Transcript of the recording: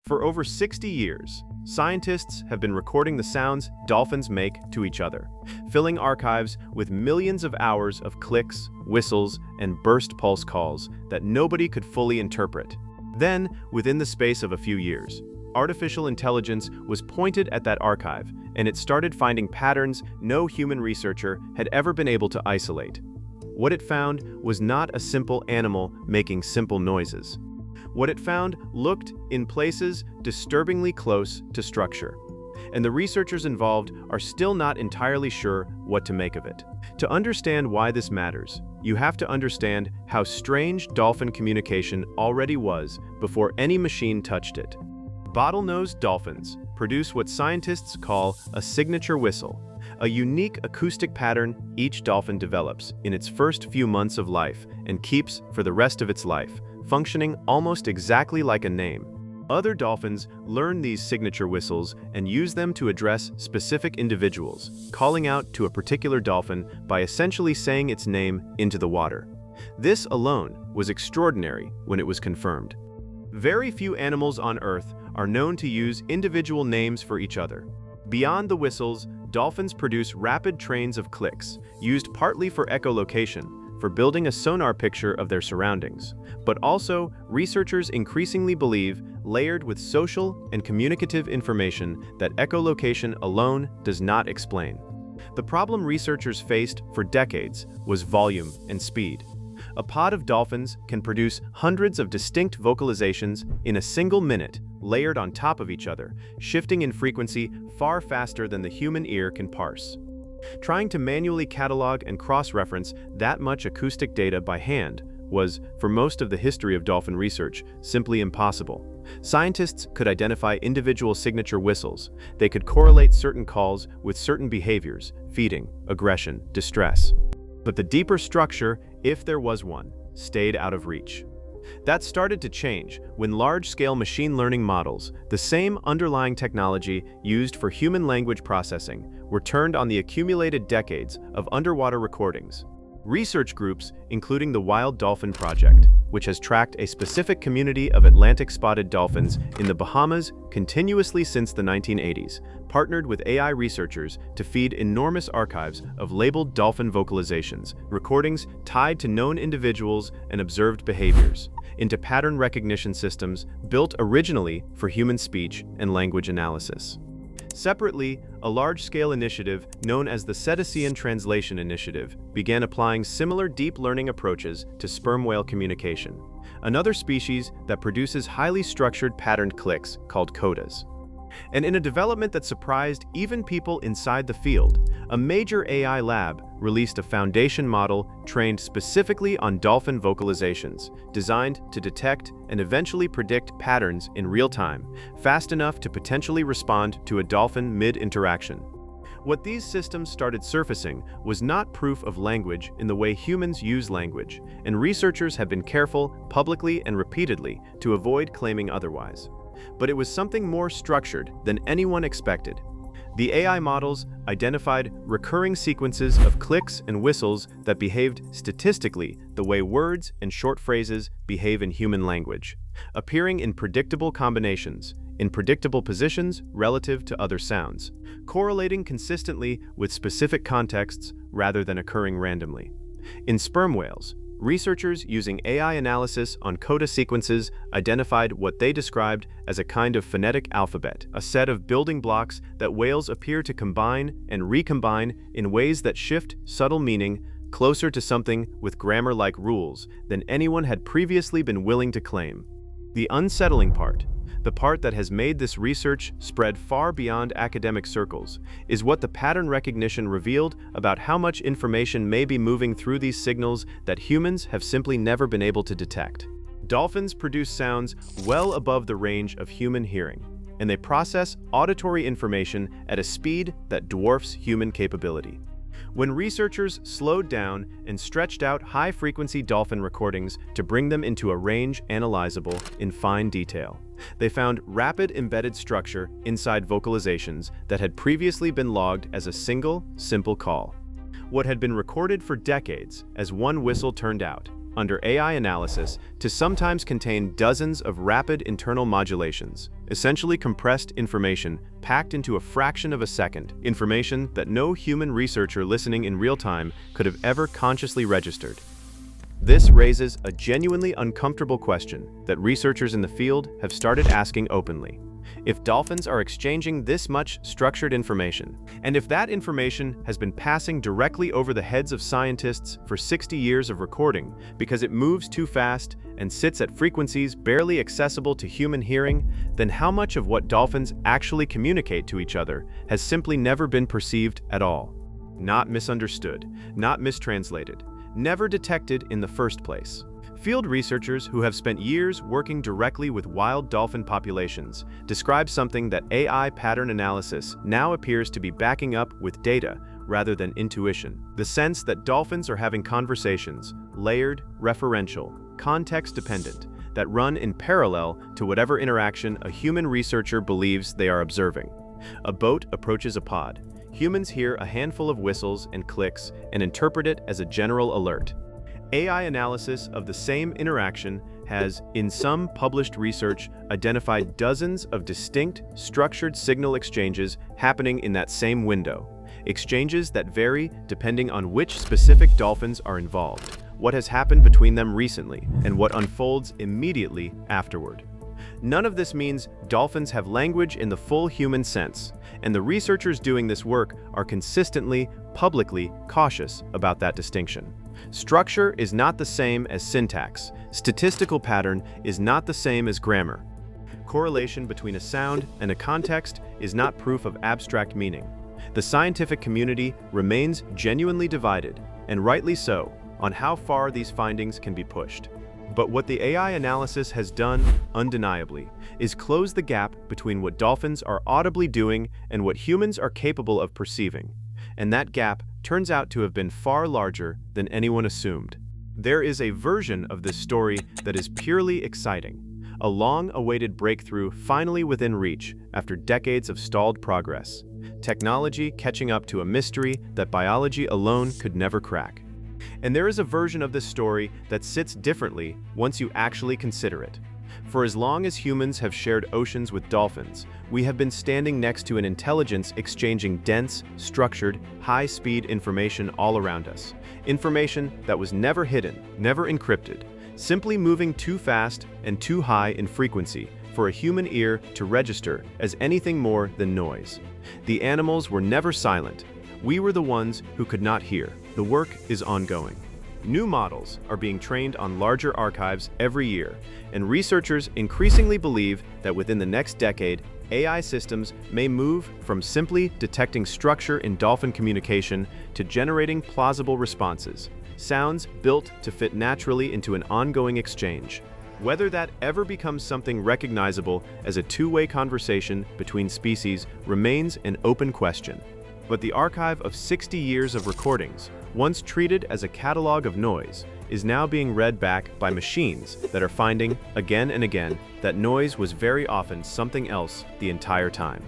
For over 60 years, scientists have been recording the sounds dolphins make to each other, filling archives with millions of hours of clicks, whistles, and burst pulse calls that nobody could fully interpret. Then, within the space of a few years, artificial intelligence was pointed at that archive, and it started finding patterns no human researcher had ever been able to isolate. What it found was not a simple animal making simple noises. What it found looked, in places, disturbingly close to structure. And the researchers involved are still not entirely sure what to make of it. To understand why this matters, you have to understand how strange dolphin communication already was before any machine touched it. Bottlenose dolphins produce what scientists call a signature whistle, a unique acoustic pattern each dolphin develops in its first few months of life and keeps for the rest of its life, functioning almost exactly like a name. Other dolphins learn these signature whistles and use them to address specific individuals, calling out to a particular dolphin by essentially saying its name into the water. This alone was extraordinary when it was confirmed. Very few animals on Earth are known to use individual names for each other. Beyond the whistles, dolphins produce rapid trains of clicks, used partly for echolocation, for building a sonar picture of their surroundings, but also, researchers increasingly believe, layered with social and communicative information that echolocation alone does not explain. The problem researchers faced for decades was volume and speed. A pod of dolphins can produce hundreds of distinct vocalizations in a single minute, layered on top of each other, shifting in frequency far faster than the human ear can parse. Trying to manually catalog and cross-reference that much acoustic data by hand was, for most of the history of dolphin research, simply impossible. Scientists could identify individual signature whistles. They could correlate certain calls with certain behaviors, feeding, aggression, distress. But the deeper structure, if there was one, stayed out of reach. That started to change when large-scale machine learning models, the same underlying technology used for human language processing, were turned on the accumulated decades of underwater recordings. Research groups, including the Wild Dolphin Project, which has tracked a specific community of Atlantic spotted dolphins in the Bahamas continuously since the 1980s, partnered with AI researchers to feed enormous archives of labeled dolphin vocalizations, recordings tied to known individuals and observed behaviors, into pattern recognition systems built originally for human speech and language analysis. Separately, a large-scale initiative known as the Cetacean Translation Initiative began applying similar deep learning approaches to sperm whale communication, another species that produces highly structured patterned clicks called codas. And in a development that surprised even people inside the field, a major AI lab released a foundation model trained specifically on dolphin vocalizations, designed to detect and eventually predict patterns in real time, fast enough to potentially respond to a dolphin mid-interaction. What these systems started surfacing was not proof of language in the way humans use language, and researchers have been careful, publicly and repeatedly, to avoid claiming otherwise. But it was something more structured than anyone expected. The AI models identified recurring sequences of clicks and whistles that behaved statistically the way words and short phrases behave in human language, appearing in predictable combinations, in predictable positions relative to other sounds, correlating consistently with specific contexts rather than occurring randomly. In sperm whales, researchers using AI analysis on coda sequences identified what they described as a kind of phonetic alphabet, a set of building blocks that whales appear to combine and recombine in ways that shift subtle meaning closer to something with grammar-like rules than anyone had previously been willing to claim. The unsettling part, the part that has made this research spread far beyond academic circles, is what the pattern recognition revealed about how much information may be moving through these signals that humans have simply never been able to detect. Dolphins produce sounds well above the range of human hearing, and they process auditory information at a speed that dwarfs human capability. When researchers slowed down and stretched out high-frequency dolphin recordings to bring them into a range analyzable in fine detail, they found rapid embedded structure inside vocalizations that had previously been logged as a single, simple call. What had been recorded for decades as one whistle turned out under AI analysis to sometimes contain dozens of rapid internal modulations, essentially compressed information packed into a fraction of a second, information that no human researcher listening in real time could have ever consciously registered. This raises a genuinely uncomfortable question that researchers in the field have started asking openly. If dolphins are exchanging this much structured information, and if that information has been passing directly over the heads of scientists for 60 years of recording because it moves too fast and sits at frequencies barely accessible to human hearing, then how much of what dolphins actually communicate to each other has simply never been perceived at all? Not misunderstood, not mistranslated, never detected in the first place. Field researchers who have spent years working directly with wild dolphin populations describe something that AI pattern analysis now appears to be backing up with data rather than intuition. The sense that dolphins are having conversations, layered, referential, context-dependent, that run in parallel to whatever interaction a human researcher believes they are observing. A boat approaches a pod. Humans hear a handful of whistles and clicks and interpret it as a general alert. AI analysis of the same interaction has, in some published research, identified dozens of distinct, structured signal exchanges happening in that same window. Exchanges that vary depending on which specific dolphins are involved, what has happened between them recently, and what unfolds immediately afterward. None of this means dolphins have language in the full human sense, and the researchers doing this work are consistently, publicly cautious about that distinction. Structure is not the same as syntax. Statistical pattern is not the same as grammar. Correlation between a sound and a context is not proof of abstract meaning. The scientific community remains genuinely divided, and rightly so, on how far these findings can be pushed. But what the AI analysis has done, undeniably, is close the gap between what dolphins are audibly doing and what humans are capable of perceiving. And that gap turns out to have been far larger than anyone assumed. There is a version of this story that is purely exciting, a long-awaited breakthrough finally within reach after decades of stalled progress, technology catching up to a mystery that biology alone could never crack. And there is a version of this story that sits differently once you actually consider it. For as long as humans have shared oceans with dolphins, we have been standing next to an intelligence exchanging dense, structured, high-speed information all around us. Information that was never hidden, never encrypted, simply moving too fast and too high in frequency for a human ear to register as anything more than noise. The animals were never silent. We were the ones who could not hear. The work is ongoing. New models are being trained on larger archives every year, and researchers increasingly believe that within the next decade, AI systems may move from simply detecting structure in dolphin communication to generating plausible responses, sounds built to fit naturally into an ongoing exchange. Whether that ever becomes something recognizable as a two-way conversation between species remains an open question. But the archive of 60 years of recordings, once treated as a catalog of noise, is now being read back by machines that are finding, again and again, that noise was very often something else the entire time.